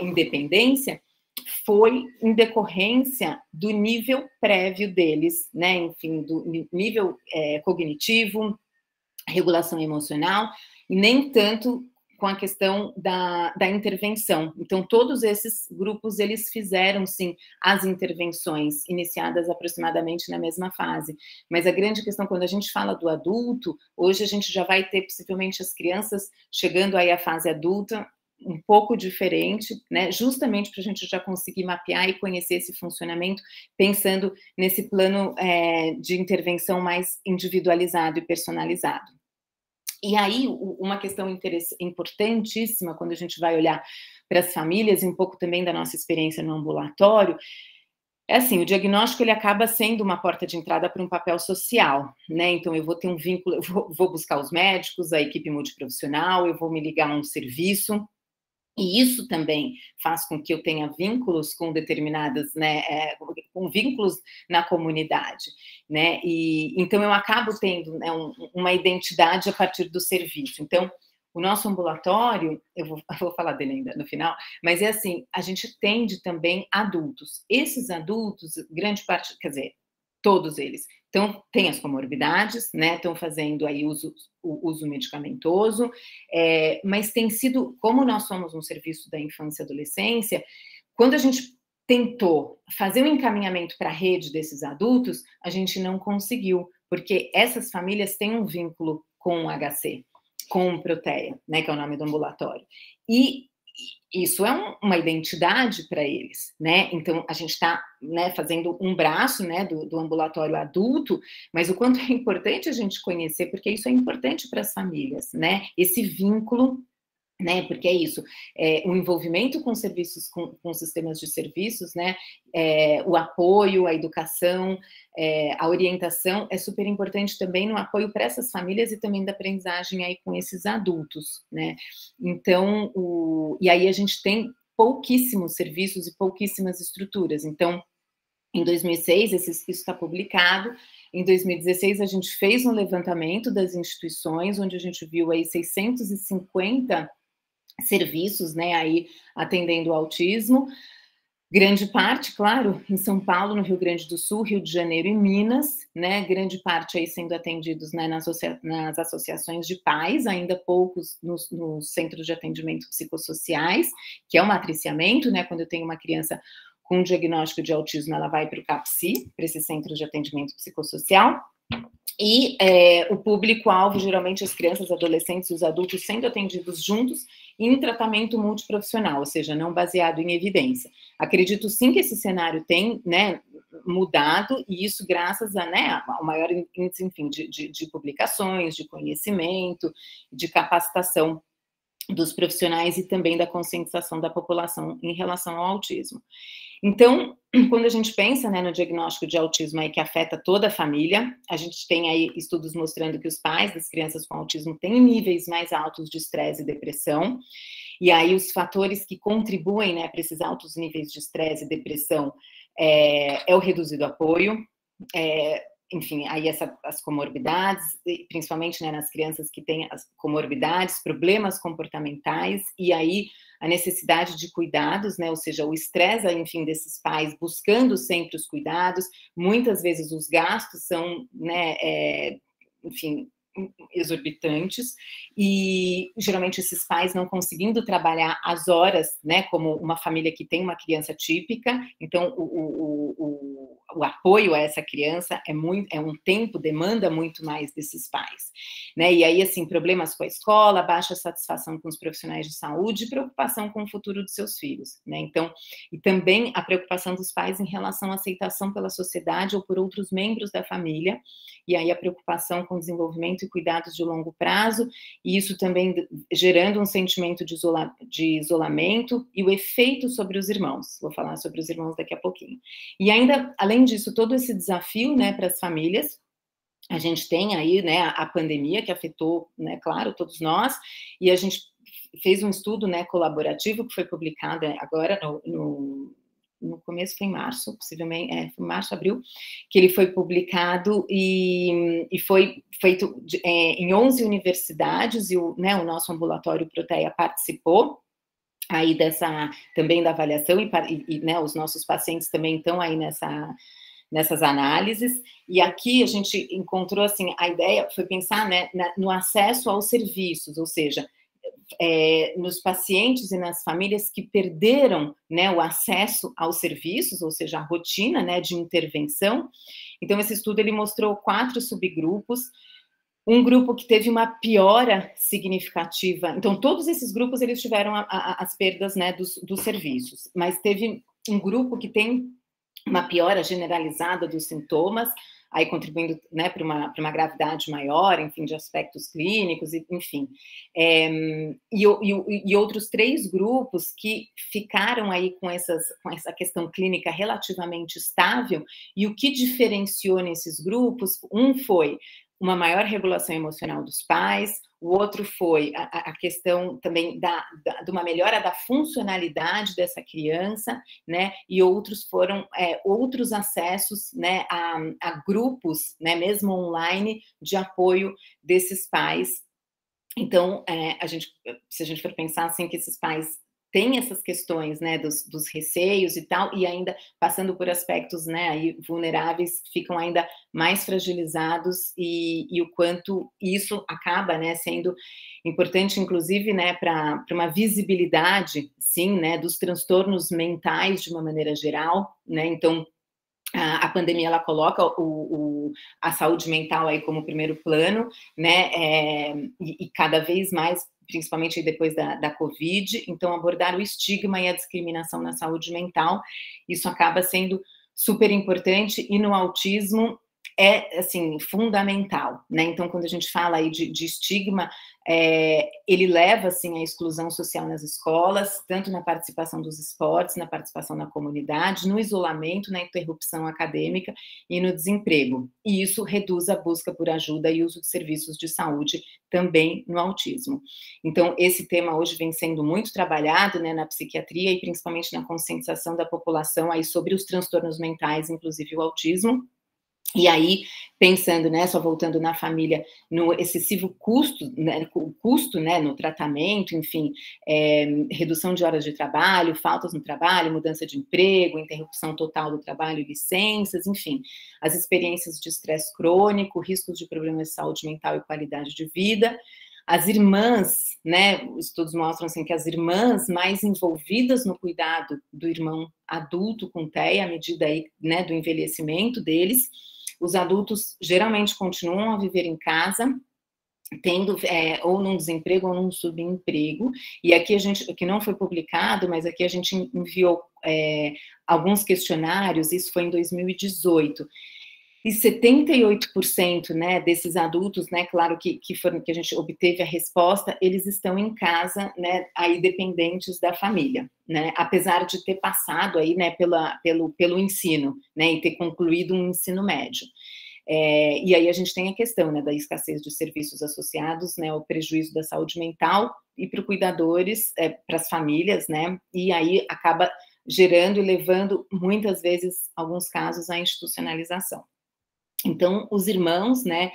independência, foi em decorrência do nível prévio deles, né, enfim, do nível cognitivo, regulação emocional, e nem tanto com a questão da intervenção. Então, todos esses grupos, eles fizeram, sim, as intervenções iniciadas aproximadamente na mesma fase. Mas a grande questão, quando a gente fala do adulto, hoje a gente já vai ter, possivelmente, as crianças chegando aí à fase adulta, um pouco diferente, né, justamente para a gente já conseguir mapear e conhecer esse funcionamento, pensando nesse plano de intervenção mais individualizado e personalizado. E aí, uma questão importantíssima, quando a gente vai olhar para as famílias, e um pouco também da nossa experiência no ambulatório, é assim, o diagnóstico ele acaba sendo uma porta de entrada para um papel social, né? Então, eu vou ter um vínculo, eu vou buscar os médicos, a equipe multiprofissional, eu vou me ligar a um serviço, e isso também faz com que eu tenha vínculos com determinadas, né, com vínculos na comunidade, né, e então eu acabo tendo, né, uma identidade a partir do serviço. Então, o nosso ambulatório, eu vou falar dele ainda no final, mas é assim, a gente atende também adultos. Esses adultos, grande parte, quer dizer, todos eles. Então, tem as comorbidades, né? Estão fazendo aí o uso medicamentoso, mas tem sido, como nós somos um serviço da infância e adolescência, quando a gente tentou fazer um encaminhamento para a rede desses adultos, a gente não conseguiu, porque essas famílias têm um vínculo com o HC, com o Protea, né, que é o nome do ambulatório. E isso é uma identidade para eles, né? Então, a gente está, né, fazendo um braço, né, do ambulatório adulto, mas o quanto é importante a gente conhecer, porque isso é importante para as famílias, né? Esse vínculo, né, porque é isso, o envolvimento com serviços, com sistemas de serviços, né, o apoio, a educação, a orientação é super importante também no apoio para essas famílias e também da aprendizagem aí com esses adultos, né. Então, e aí a gente tem pouquíssimos serviços e pouquíssimas estruturas. Então, em 2006, isso está publicado. Em 2016, a gente fez um levantamento das instituições, onde a gente viu aí 650 serviços, né, aí atendendo o autismo, grande parte, claro, em São Paulo, no Rio Grande do Sul, Rio de Janeiro e Minas, né, grande parte aí sendo atendidos, né, nas associações de pais, ainda poucos nos centros de atendimento psicossociais, que é o matriciamento, né, quando eu tenho uma criança com diagnóstico de autismo, ela vai para o CAPSI, para esse centro de atendimento psicossocial. E o público-alvo, geralmente as crianças, adolescentes e os adultos sendo atendidos juntos em tratamento multiprofissional, ou seja, não baseado em evidência. Acredito sim que esse cenário tem, né, mudado, e isso graças a, né, ao maior índice, enfim, de publicações, de conhecimento, de capacitação dos profissionais e também da conscientização da população em relação ao autismo. Então, quando a gente pensa, né, no diagnóstico de autismo aí que afeta toda a família, a gente tem aí estudos mostrando que os pais das crianças com autismo têm níveis mais altos de estresse e depressão, e aí os fatores que contribuem, né, para esses altos níveis de estresse e depressão é o reduzido apoio, enfim, aí as comorbidades, principalmente, né, nas crianças que têm as comorbidades, problemas comportamentais, e aí a necessidade de cuidados, né, ou seja, o estresse, enfim, desses pais buscando sempre os cuidados, muitas vezes os gastos são, né, enfim, exorbitantes, e geralmente esses pais não conseguindo trabalhar as horas, né, como uma família que tem uma criança típica, então o apoio a essa criança é um tempo, demanda muito mais desses pais, né, e aí, assim, problemas com a escola, baixa satisfação com os profissionais de saúde, preocupação com o futuro dos seus filhos, né, então, e também a preocupação dos pais em relação à aceitação pela sociedade ou por outros membros da família, e aí a preocupação com o desenvolvimento e cuidados de longo prazo, e isso também gerando um sentimento de isolamento e o efeito sobre os irmãos. Vou falar sobre os irmãos daqui a pouquinho. E ainda, além disso, todo esse desafio, né, para as famílias, a gente tem aí, né, a pandemia que afetou, né, claro, todos nós, e a gente fez um estudo, né, colaborativo que foi publicado agora no começo, foi em março, possivelmente, foi março, abril, que ele foi publicado e foi feito em 11 universidades, e o nosso ambulatório Protea participou aí também da avaliação, e né, os nossos pacientes também estão aí nessas análises, e aqui a gente encontrou, assim, a ideia foi pensar, né, no acesso aos serviços, ou seja, nos pacientes e nas famílias que perderam, né, o acesso aos serviços, ou seja, a rotina, né, de intervenção. Então, esse estudo ele mostrou 4 subgrupos, um grupo que teve uma piora significativa, então todos esses grupos eles tiveram as perdas, né, dos serviços, mas teve um grupo que tem uma piora generalizada dos sintomas, aí contribuindo, né, para uma gravidade maior, enfim, de aspectos clínicos, enfim. E outros 3 grupos que ficaram aí com essa questão clínica relativamente estável, e o que diferenciou nesses grupos, um foi uma maior regulação emocional dos pais, o outro foi a questão também de uma melhora da funcionalidade dessa criança, né, e outros foram outros acessos, né, a grupos, né, mesmo online, de apoio desses pais. Então, se a gente for pensar assim, que esses pais tem essas questões, né, dos receios e tal, e ainda passando por aspectos, né, aí vulneráveis, ficam ainda mais fragilizados, e o quanto isso acaba, né, sendo importante, inclusive, né, para uma visibilidade, sim, né, dos transtornos mentais de uma maneira geral, né, então a pandemia, ela coloca a saúde mental aí como primeiro plano, né, e cada vez mais, principalmente depois da Covid, então abordar o estigma e a discriminação na saúde mental, isso acaba sendo super importante, e no autismo é, assim, fundamental, né, então quando a gente fala aí de estigma, ele leva, assim, à exclusão social nas escolas, tanto na participação dos esportes, na participação na comunidade, no isolamento, na interrupção acadêmica e no desemprego, e isso reduz a busca por ajuda e uso de serviços de saúde também no autismo. Então, esse tema hoje vem sendo muito trabalhado, né, na psiquiatria e principalmente na conscientização da população aí sobre os transtornos mentais, inclusive o autismo. E aí, pensando, né, só voltando na família, no excessivo custo, né, no tratamento, enfim, redução de horas de trabalho, faltas no trabalho, mudança de emprego, interrupção total do trabalho, licenças, enfim, as experiências de estresse crônico, riscos de problemas de saúde mental e qualidade de vida. As irmãs, né, os estudos mostram assim, que as irmãs mais envolvidas no cuidado do irmão adulto com TEA, à medida aí, né, do envelhecimento deles. Os adultos geralmente continuam a viver em casa, tendo ou num desemprego ou num subemprego, e aqui a gente, que não foi publicado, mas aqui a gente enviou alguns questionários, isso foi em 2018, e 78%, né, desses adultos, né, claro que a gente obteve a resposta, eles estão em casa, né, aí dependentes da família, né, apesar de ter passado aí, né, pelo ensino, né, e ter concluído um ensino médio. E aí a gente tem a questão, né, da escassez de serviços associados, né, ao prejuízo da saúde mental e para os cuidadores, para as famílias, né, e aí acaba gerando e levando, muitas vezes, alguns casos, à institucionalização. Então, os irmãos, né,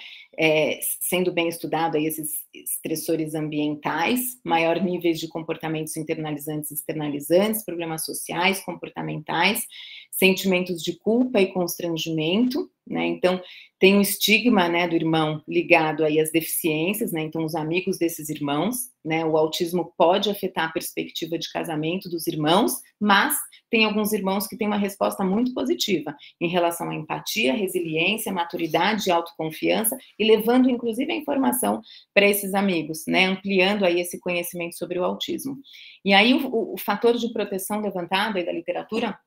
sendo bem estudado aí esses estressores ambientais, maior níveis de comportamentos internalizantes e externalizantes, problemas sociais, comportamentais, sentimentos de culpa e constrangimento, né, então tem o estigma, né, do irmão ligado aí às deficiências, né, então os amigos desses irmãos, né, o autismo pode afetar a perspectiva de casamento dos irmãos, mas tem alguns irmãos que têm uma resposta muito positiva em relação à empatia, resiliência, maturidade e autoconfiança, e levando, inclusive, a informação para esses amigos, né, ampliando aí esse conhecimento sobre o autismo. E aí o fator de proteção levantado aí da literatura,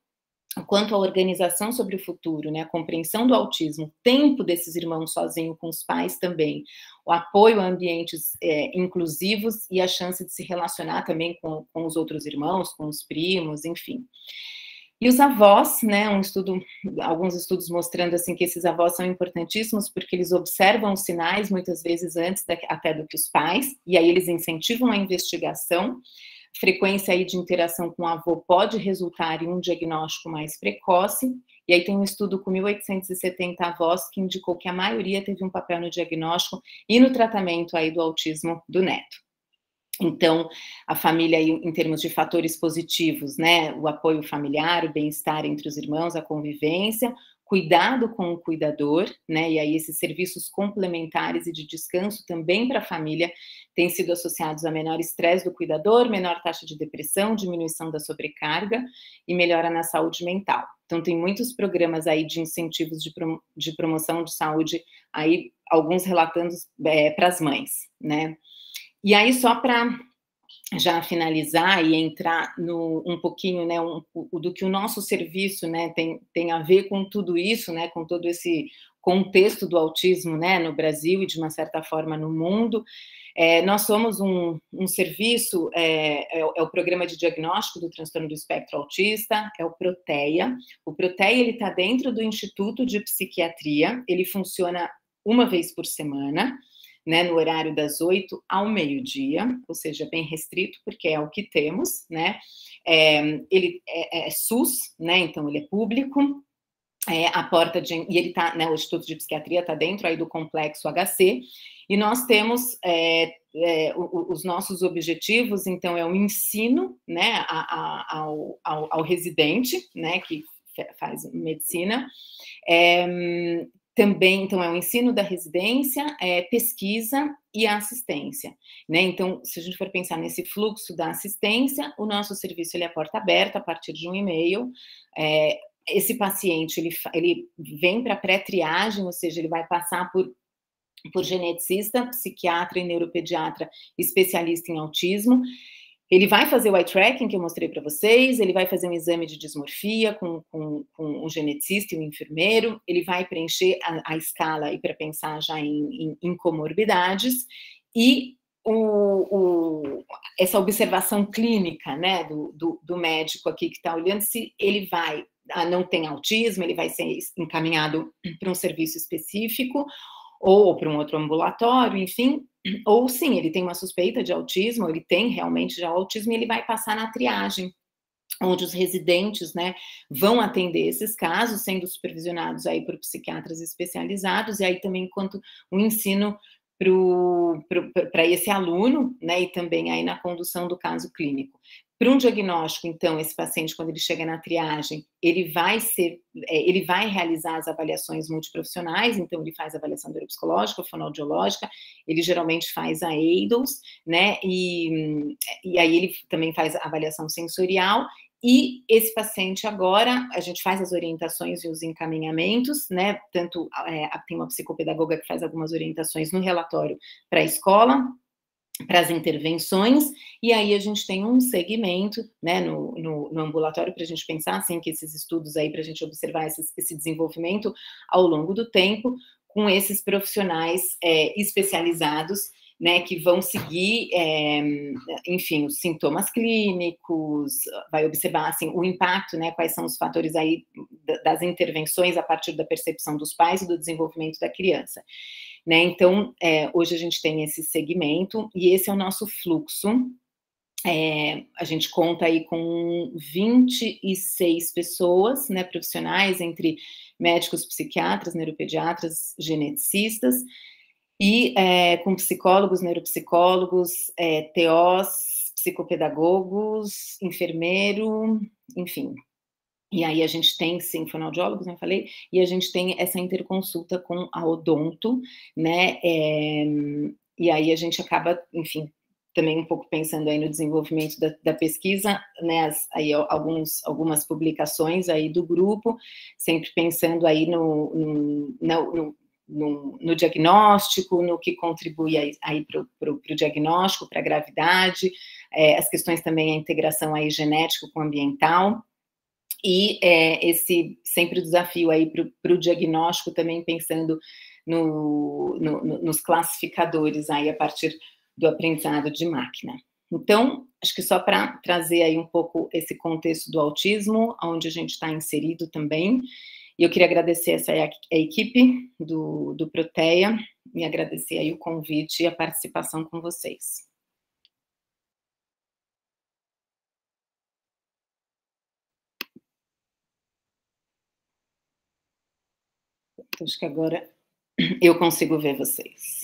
quanto à organização sobre o futuro, né, a compreensão do autismo, o tempo desses irmãos sozinhos com os pais também, o apoio a ambientes inclusivos e a chance de se relacionar também com os outros irmãos, com os primos, enfim. E os avós, né, alguns estudos mostrando assim que esses avós são importantíssimos porque eles observam os sinais muitas vezes antes até do que os pais, e aí eles incentivam a investigação. Frequência aí de interação com o avô pode resultar em um diagnóstico mais precoce, e aí tem um estudo com 1.870 avós que indicou que a maioria teve um papel no diagnóstico e no tratamento aí do autismo do neto. Então, a família, aí, em termos de fatores positivos, né, o apoio familiar, o bem-estar entre os irmãos, a convivência, cuidado com o cuidador, né, e aí esses serviços complementares e de descanso também para a família têm sido associados a menor estresse do cuidador, menor taxa de depressão, diminuição da sobrecarga e melhora na saúde mental. Então, tem muitos programas aí de incentivos de promoção de saúde, aí alguns relatando para as mães, né. E aí, só para já finalizar e entrar um pouquinho, né, do que o nosso serviço, né, tem a ver com tudo isso, né, com todo esse contexto do autismo, né, no Brasil e de uma certa forma no mundo. Nós somos um serviço, é o Programa de Diagnóstico do Transtorno do Espectro Autista, é o ProTEA. O ProTEA, ele está dentro do Instituto de Psiquiatria, ele funciona uma vez por semana, né, no horário das 8 ao meio-dia, ou seja, bem restrito, porque é o que temos, né, ele é SUS, né, então ele é público, e ele tá, né, o Instituto de Psiquiatria está dentro aí do Complexo HC, E nós temos os nossos objetivos, então, é o ensino, né, ao residente, né, que faz medicina, também, então, é o ensino da residência, pesquisa e assistência, né? Então, se a gente for pensar nesse fluxo da assistência, o nosso serviço ele é porta aberta a partir de um e-mail. Esse paciente ele vem para pré-triagem, ou seja, ele vai passar por geneticista, psiquiatra e neuropediatra especialista em autismo. Ele vai fazer o eye tracking que eu mostrei para vocês, ele vai fazer um exame de dismorfia com um geneticista e um enfermeiro, ele vai preencher a escala aí para pensar já em comorbidades, e essa observação clínica, né, do médico aqui que está olhando, se ele não tem autismo, ele vai ser encaminhado para um serviço específico, ou para um outro ambulatório, enfim, ou sim, ele tem uma suspeita de autismo, ele tem realmente já autismo, e ele vai passar na triagem, onde os residentes, né, vão atender esses casos, sendo supervisionados aí por psiquiatras especializados, e aí também enquanto um ensino para esse aluno, né, e também aí na condução do caso clínico. Para um diagnóstico, então, esse paciente, quando ele chega na triagem, ele vai realizar as avaliações multiprofissionais, então ele faz a avaliação neuropsicológica, fonoaudiológica, ele geralmente faz a EIDOS, né, e aí ele também faz a avaliação sensorial, e esse paciente agora, a gente faz as orientações e os encaminhamentos, né, tanto tem uma psicopedagoga que faz algumas orientações no relatório para a escola, para as intervenções, e aí a gente tem um segmento, né, no ambulatório, para a gente pensar, assim, que esses estudos aí, para a gente observar esse desenvolvimento ao longo do tempo, com esses profissionais especializados, né, que vão seguir, enfim, os sintomas clínicos, vai observar, assim, o impacto, né, quais são os fatores aí das intervenções a partir da percepção dos pais e do desenvolvimento da criança. Né? Então, hoje a gente tem esse segmento, e esse é o nosso fluxo. A gente conta aí com 26 pessoas, né, profissionais, entre médicos, psiquiatras, neuropediatras, geneticistas, e com psicólogos, neuropsicólogos, TOs, psicopedagogos, enfermeiro, enfim. E aí a gente tem, sim, fonoaudiólogos, né, eu falei, e a gente tem essa interconsulta com a odonto, né, e aí a gente acaba, enfim, também um pouco pensando aí no desenvolvimento da pesquisa, né, aí algumas publicações aí do grupo, sempre pensando aí no diagnóstico, no que contribui aí para o diagnóstico, para a gravidade, as questões também, a integração aí genético com ambiental, e esse sempre o desafio aí para o diagnóstico, também pensando nos classificadores aí a partir do aprendizado de máquina. Então, acho que só para trazer aí um pouco esse contexto do autismo, onde a gente está inserido também, e eu queria agradecer a equipe do Proteia, e agradecer aí o convite e a participação com vocês. Acho que agora eu consigo ver vocês.